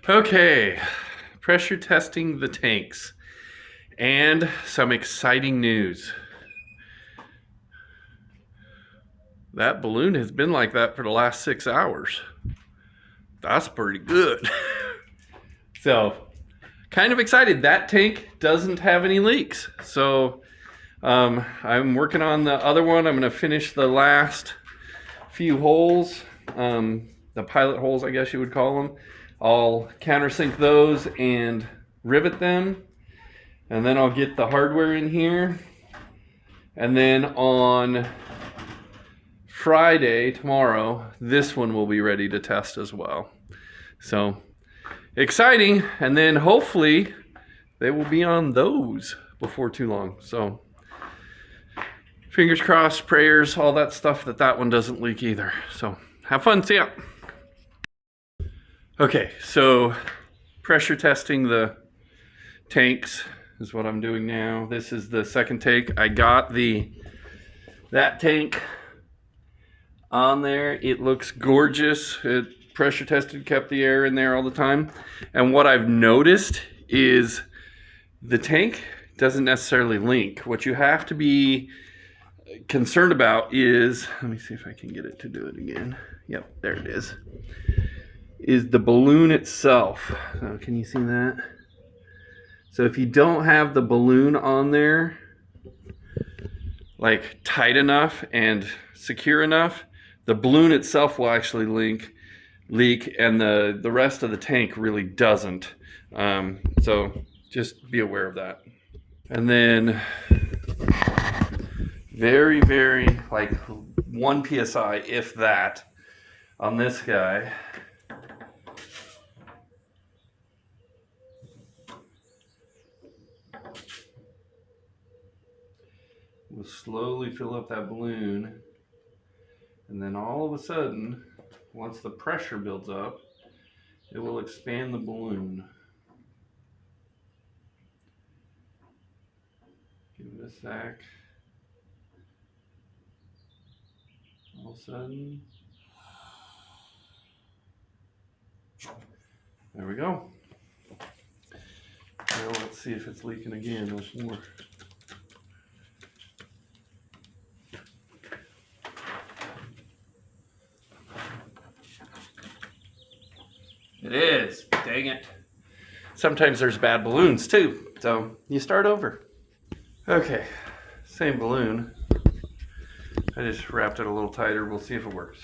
Okay, pressure testing the tanks and some exciting news. That balloon has been like that for the last 6 hours. That's pretty good. So, kind of excited. That tank doesn't have any leaks. So, I'm working on the other one. I'm going to finish the last few holes, the pilot holes, I guess you would call them. I'll countersink those and rivet them, and then I'll get the hardware in here, and then on Friday, tomorrow, this one will be ready to test as well. So exciting, and then hopefully they will be on those before too long. So fingers crossed, prayers, all that stuff, that one doesn't leak either. So have fun. See ya. Okay, so pressure testing the tanks is what I'm doing now. This is the second tank. I got that tank on there. It looks gorgeous. It pressure tested, kept the air in there all the time. And what I've noticed is the tank doesn't necessarily leak. What you have to be concerned about is, let me see if I can get it to do it again. Yep, there it is the balloon itself. So can you see that? So if you don't have the balloon on there like tight enough and secure enough, the balloon itself will actually leak, and the rest of the tank really doesn't. So just be aware of that. And then very, very, like 1 psi, if that, on this guy. We'll slowly fill up that balloon, and then all of a sudden, once the pressure builds up, it will expand the balloon. Give it a sec. All of a sudden, there we go. Now let's see if it's leaking again. There's more. It is. Dang it. Sometimes there's bad balloons too, so you start over. Okay, same balloon. I just wrapped it a little tighter. We'll see if it works.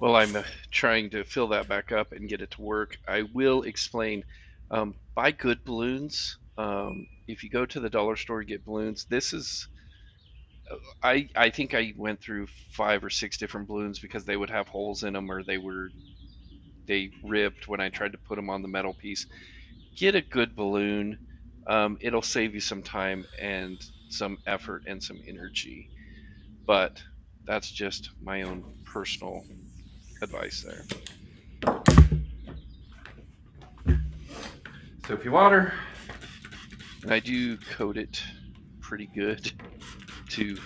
Well, I'm trying to fill that back up and get it to work. I will explain. Buy good balloons. If you go to the dollar store and get balloons, this is. I think I went through 5 or 6 different balloons because they would have holes in them, or they ripped when I tried to put them on the metal piece. Get a good balloon. It'll save you some time and some effort and some energy. But that's just my own personal advice there. Soapy water. And I do coat it pretty good to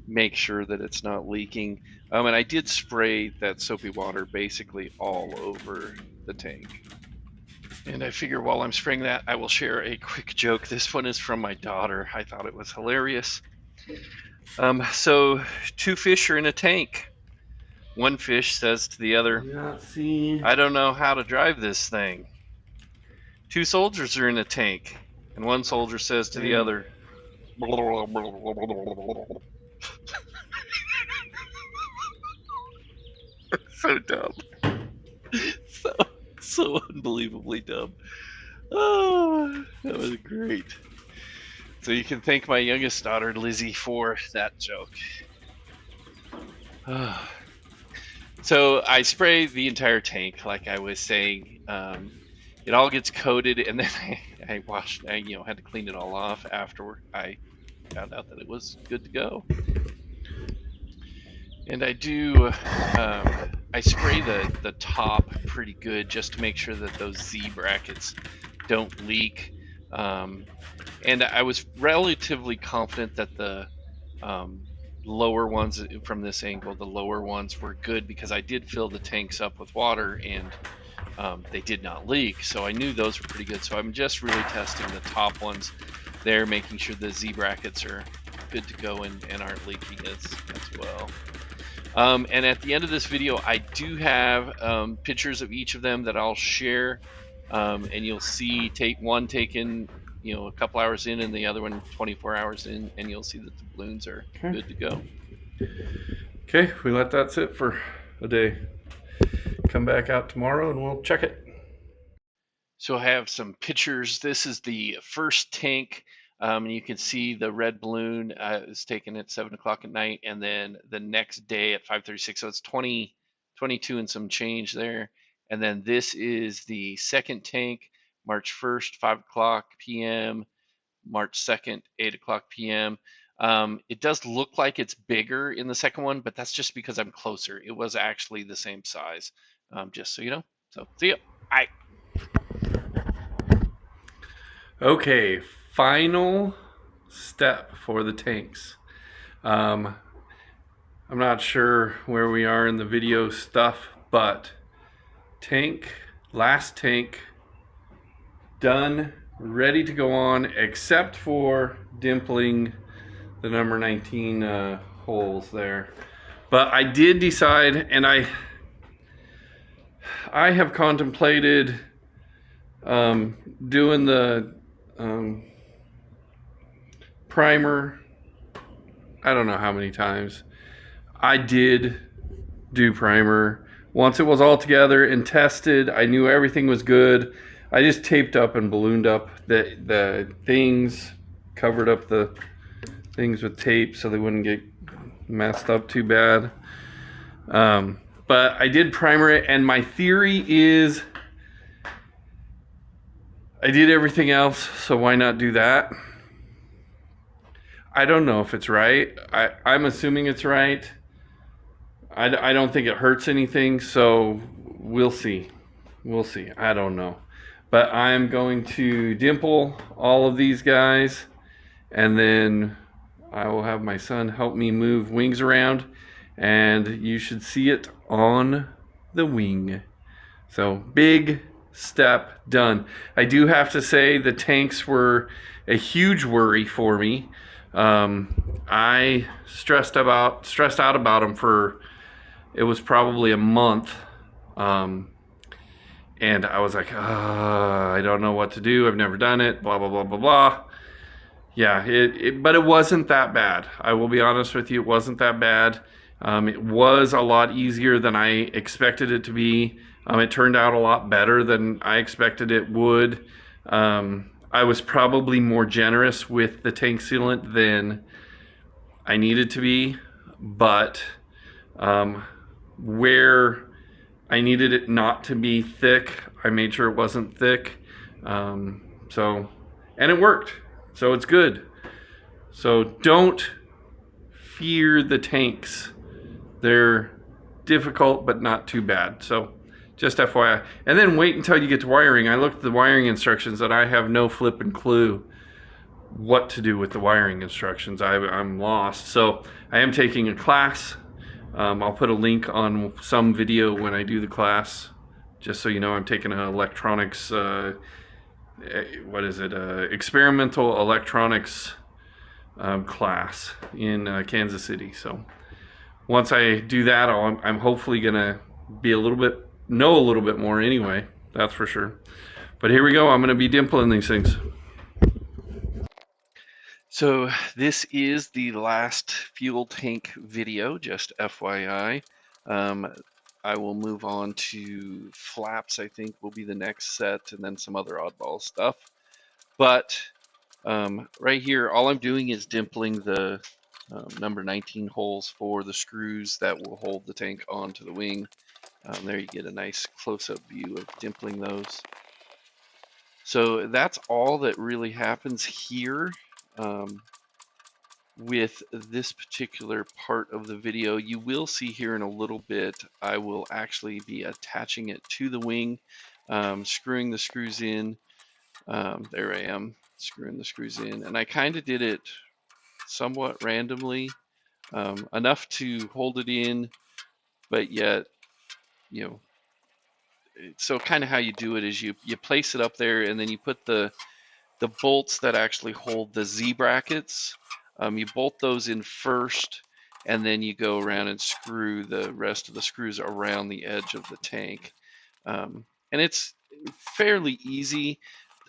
make sure that it's not leaking. And I did spray that soapy water basically all over the tank. And I figure while I'm spraying that, I will share a quick joke. This one is from my daughter. I thought it was hilarious. So 2 fish are in a tank. One fish says to the other, I don't know how to drive this thing. 2 soldiers are in a tank, and one soldier says to the other, so dumb. So unbelievably dumb. Oh, that was great. So you can thank my youngest daughter, Lizzie, for that joke. So I spray the entire tank, like I was saying. It all gets coated, and then I washed. I had to clean it all off after I found out that it was good to go. And I do. I spray the top pretty good just to make sure that those Z brackets don't leak. And I was relatively confident that the lower ones from this angle, the lower ones were good because I did fill the tanks up with water and they did not leak. So I knew those were pretty good. So I'm just really testing the top ones there, making sure the Z brackets are good to go and aren't leaking as well. And at the end of this video, I do have pictures of each of them that I'll share, and you'll see one taken, a couple hours in, and the other one 24 hours in, and you'll see that the balloons are good to go. Okay, we let that sit for a day. Come back out tomorrow and we'll check it. So I have some pictures. This is the first tank. And you can see the red balloon is taken at 7 o'clock at night, and then the next day at 5:36. So it's 22 and some change there. And then this is the second tank, March 1st, 5 o'clock p.m., March 2nd, 8 o'clock p.m. It does look like it's bigger in the second one, but that's just because I'm closer. It was actually the same size, just so you know. So see ya. Bye. Okay, final step for the tanks. I'm not sure where we are in the video stuff, but last tank done, ready to go on, except for dimpling the number 19 holes there. But I did decide, and I have contemplated doing the primer. I don't know how many times. I did do primer. Once it was all together and tested, I knew everything was good. I just taped up and ballooned up the things, covered up the things with tape so they wouldn't get messed up too bad. But I did primer it, and my theory is I did everything else, so why not do that? I don't know if it's right. I'm assuming it's right. I don't think it hurts anything, so we'll see. We'll see. I don't know. But I'm going to dimple all of these guys, and then I will have my son help me move wings around, and you should see it on the wing. So big step done. I do have to say the tanks were a huge worry for me. I stressed out about them for, it was probably a month. And I was like, I don't know what to do. I've never done it, blah, blah, blah, blah, blah. Yeah, but it wasn't that bad. I will be honest with you, it wasn't that bad. It was a lot easier than I expected it to be. It turned out a lot better than I expected it would. I was probably more generous with the tank sealant than I needed to be, but where I needed it not to be thick, I made sure it wasn't thick. And it worked. So it's good. So don't fear the tanks. They're difficult, but not too bad. So just FYI. And then wait until you get to wiring. I looked at the wiring instructions and I have no flipping clue what to do with the wiring instructions. I'm lost. So I am taking a class. I'll put a link on some video when I do the class, just so you know. I'm taking an electronics, experimental electronics class in Kansas City. So once I do that, I'm hopefully gonna know a little bit more anyway, that's for sure. But here we go, I'm gonna be dimpling these things. So this is the last fuel tank video, just FYI. I will move on to flaps, I think will be the next set, and then some other oddball stuff. But right here, all I'm doing is dimpling the number 19 holes for the screws that will hold the tank onto the wing. There you get a nice close-up view of dimpling those. So that's all that really happens here. With this particular part of the video, you will see here in a little bit, I will actually be attaching it to the wing, screwing the screws in. There I am, screwing the screws in, and I kind of did it somewhat randomly, enough to hold it in, but yet, so kind of how you do it is you place it up there, and then you put the bolts that actually hold the Z brackets. You bolt those in first, and then you go around and screw the rest of the screws around the edge of the tank. And it's fairly easy.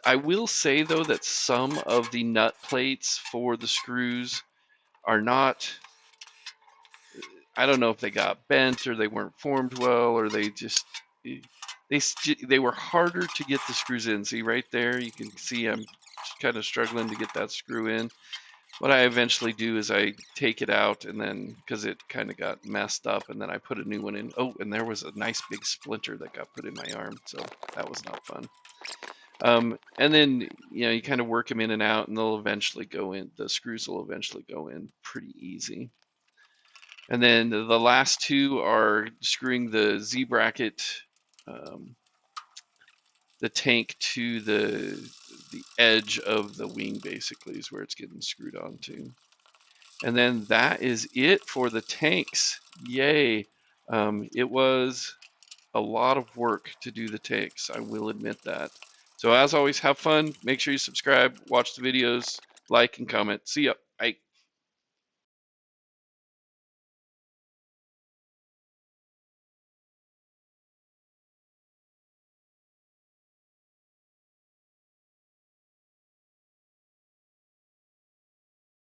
I will say though that some of the nut plates for the screws are not, I don't know if they got bent or they weren't formed well, or they just they were harder to get the screws in. See right there, you can see I'm kind of struggling to get that screw in. What I eventually do is I take it out, and then, because it kind of got messed up, and then I put a new one in. Oh, and there was a nice big splinter that got put in my arm, so that was not fun. And then, you kind of work them in and out, and they'll eventually go in. The screws will eventually go in pretty easy. And then the last two are screwing the Z bracket, the tank to the edge of the wing, basically, is where it's getting screwed onto. And then that is it for the tanks. Yay. It was a lot of work to do the tanks, I will admit that. So as always, have fun. Make sure you subscribe, watch the videos, like, and comment. See ya.